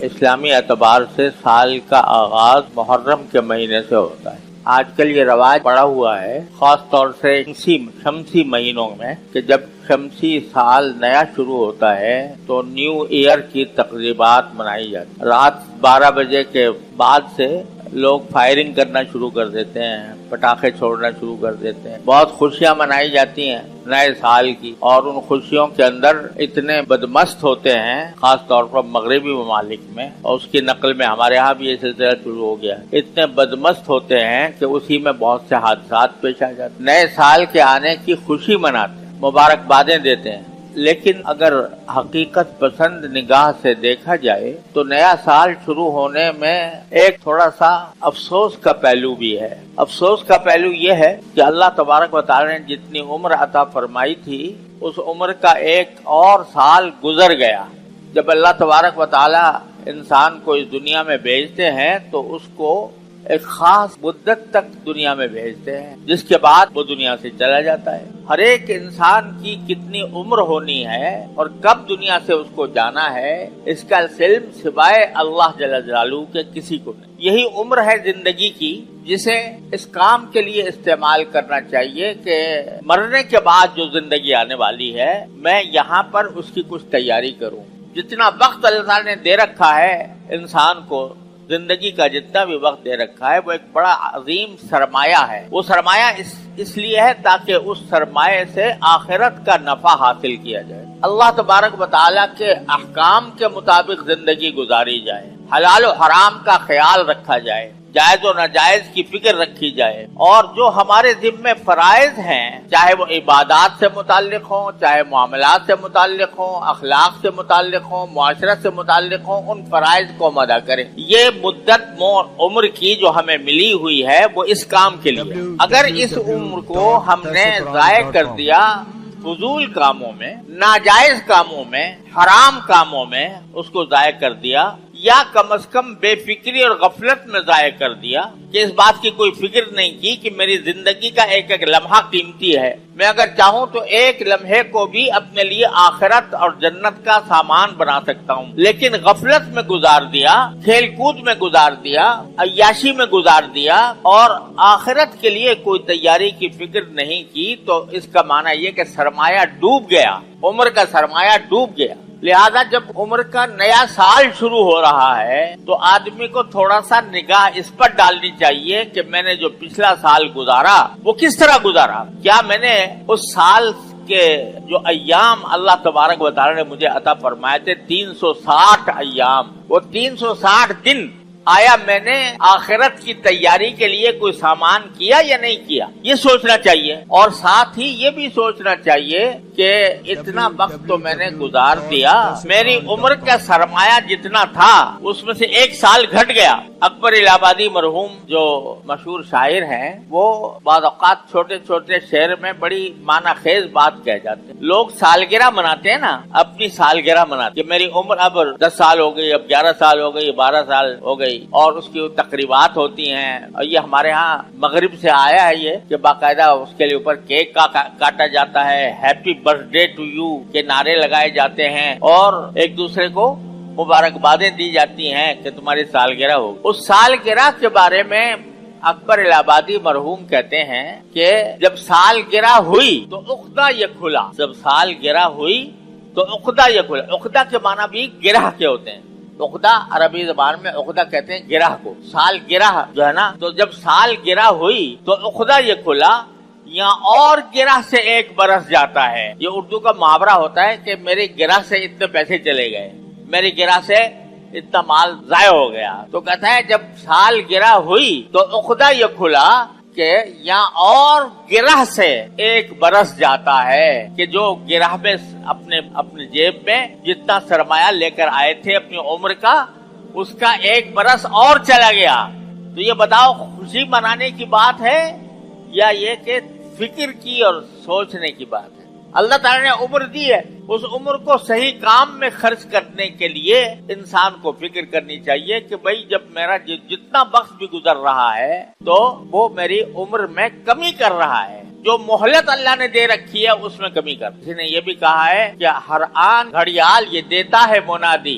اسلامی اعتبار سے سال کا آغاز محرم کے مہینے سے ہوتا ہے۔ آج کل یہ رواج پڑا ہوا ہے، خاص طور سے شمسی مہینوں میں، کہ جب شمسی سال نیا شروع ہوتا ہے تو نیو ایئر کی تقریبات منائی جاتی ہیں۔ رات 12 بجے کے بعد سے لوگ فائرنگ کرنا شروع کر دیتے ہیں، پٹاخے چھوڑنا شروع کر دیتے ہیں، بہت خوشیاں منائی جاتی ہیں نئے سال کی، اور ان خوشیوں کے اندر اتنے بدمست ہوتے ہیں، خاص طور پر مغربی ممالک میں، اور اس کی نقل میں ہمارے ہاں بھی یہ سلسلہ شروع ہو گیا ہے، اتنے بدمست ہوتے ہیں کہ اسی میں بہت سے حادثات پیش آ جاتے ہیں۔ نئے سال کے آنے کی خوشی مناتے ہیں، مبارکبادیں دیتے ہیں، لیکن اگر حقیقت پسند نگاہ سے دیکھا جائے تو نیا سال شروع ہونے میں ایک تھوڑا سا افسوس کا پہلو بھی ہے۔ افسوس کا پہلو یہ ہے کہ اللہ تبارک و تعالی نے جتنی عمر عطا فرمائی تھی اس عمر کا ایک اور سال گزر گیا۔ جب اللہ تبارک و تعالی انسان کو اس دنیا میں بھیجتے ہیں تو اس کو ایک خاص مدت تک دنیا میں بھیجتے ہیں، جس کے بعد وہ دنیا سے چلا جاتا ہے۔ ہر ایک انسان کی کتنی عمر ہونی ہے اور کب دنیا سے اس کو جانا ہے، اس کا علم سوائے اللہ جل جلالہ کے کسی کو نہیں۔ یہی عمر ہے زندگی کی، جسے اس کام کے لیے استعمال کرنا چاہیے کہ مرنے کے بعد جو زندگی آنے والی ہے میں یہاں پر اس کی کچھ تیاری کروں۔ جتنا وقت اللہ تعالی نے دے رکھا ہے انسان کو، زندگی کا جتنا بھی وقت دے رکھا ہے، وہ ایک بڑا عظیم سرمایہ ہے۔ وہ سرمایہ اس لیے ہے تاکہ اس سرمایہ سے آخرت کا نفع حاصل کیا جائے، اللہ تبارک و تعالیٰ کے احکام کے مطابق زندگی گزاری جائے، حلال و حرام کا خیال رکھا جائے، جائز و ناجائز کی فکر رکھی جائے، اور جو ہمارے ذمے فرائض ہیں، چاہے وہ عبادات سے متعلق ہوں، چاہے معاملات سے متعلق ہوں، اخلاق سے متعلق ہوں، معاشرت سے متعلق ہوں، ان فرائض کو ہم ادا کریں۔ یہ مدت عمر کی جو ہمیں ملی ہوئی ہے وہ اس کام کے لیے، اگر اس عمر کو ہم نے ضائع کر دیا فضول کاموں میں، ناجائز کاموں میں، حرام کاموں میں اس کو ضائع کر دیا، یا کم از کم بے فکری اور غفلت میں ضائع کر دیا کہ اس بات کی کوئی فکر نہیں کی کہ میری زندگی کا ایک ایک لمحہ قیمتی ہے، میں اگر چاہوں تو ایک لمحے کو بھی اپنے لیے آخرت اور جنت کا سامان بنا سکتا ہوں، لیکن غفلت میں گزار دیا، کھیل کود میں گزار دیا، عیاشی میں گزار دیا، اور آخرت کے لیے کوئی تیاری کی فکر نہیں کی، تو اس کا معنی یہ کہ سرمایہ ڈوب گیا، عمر کا سرمایہ ڈوب گیا۔ لہذا جب عمر کا نیا سال شروع ہو رہا ہے تو آدمی کو تھوڑا سا نگاہ اس پر ڈالنی چاہیے کہ میں نے جو پچھلا سال گزارا وہ کس طرح گزارا، کیا میں نے اس سال کے جو ایام اللہ تبارک و تعالی نے مجھے عطا فرمائے تھے 360 ایام، وہ 360 دن، آیا میں نے آخرت کی تیاری کے لیے کوئی سامان کیا یا نہیں کیا، یہ سوچنا چاہیے۔ اور ساتھ ہی یہ بھی سوچنا چاہیے کہ اتنا وقت تو میں نے گزار دیا، میری عمر کا سرمایہ جتنا تھا اس میں سے ایک سال گھٹ گیا۔ اکبر الہ آبادی مرحوم جو مشہور شاعر ہیں، وہ بعض اوقات چھوٹے چھوٹے شعر میں بڑی معنی خیز بات کہہ جاتے ہیں۔ لوگ سالگرہ مناتے ہیں نا، اپنی سالگرہ مناتے ہیں، میری عمر اب 10 سال ہو گئی، اب 11 سال ہو گئی، 12 سال ہو گئی، اور اس کی تقریبات ہوتی ہیں، اور یہ ہمارے ہاں مغرب سے آیا ہے یہ کہ باقاعدہ اس کے لیے اوپر کیک کاٹا جاتا ہے، happy birthday to you کے نعرے لگائے جاتے ہیں، اور ایک دوسرے کو مبارکبادیں دی جاتی ہیں کہ تمہاری سالگرہ ہو۔ اس سالگرہ کے بارے میں اکبر الہ آبادی مرحوم کہتے ہیں کہ جب سالگرہ ہوئی تو عقدہ یہ کھلا، جب سالگرہ ہوئی تو عقدہ یہ کھلا۔ عقدہ کے معنی بھی گرہ کے ہوتے ہیں، عقدہ عربی زبان میں عقدہ کہتے ہیں گرہ کو، سال گرہ جو ہے نا، تو جب سال گرہ ہوئی تو عقدہ یہ کھلا، یہاں اور گرہ سے ایک برس جاتا ہے۔ یہ اردو کا محاورہ ہوتا ہے کہ میری گرہ سے اتنے پیسے چلے گئے، میری گرہ سے اتنا مال ضائع ہو گیا، تو کہتا ہے جب سال گرہ ہوئی تو عقدہ یہ کھلا کہ یہاں اور گرہ سے ایک برس جاتا ہے، کہ جو گرہ میں اپنے جیب میں جتنا سرمایہ لے کر آئے تھے اپنی عمر کا، اس کا ایک برس اور چلا گیا۔ تو یہ بتاؤ خوشی منانے کی بات ہے یا یہ کہ فکر کی اور سوچنے کی بات ہے؟ اللہ تعالیٰ نے عمر دی ہے، اس عمر کو صحیح کام میں خرچ کرنے کے لیے انسان کو فکر کرنی چاہیے کہ بھئی جب میرا جتنا وقت بھی گزر رہا ہے تو وہ میری عمر میں کمی کر رہا ہے، جو مہلت اللہ نے دے رکھی ہے اس میں کمی کر۔ کسی نے یہ بھی کہا ہے کہ ہر آن گھڑیال یہ دیتا ہے منادی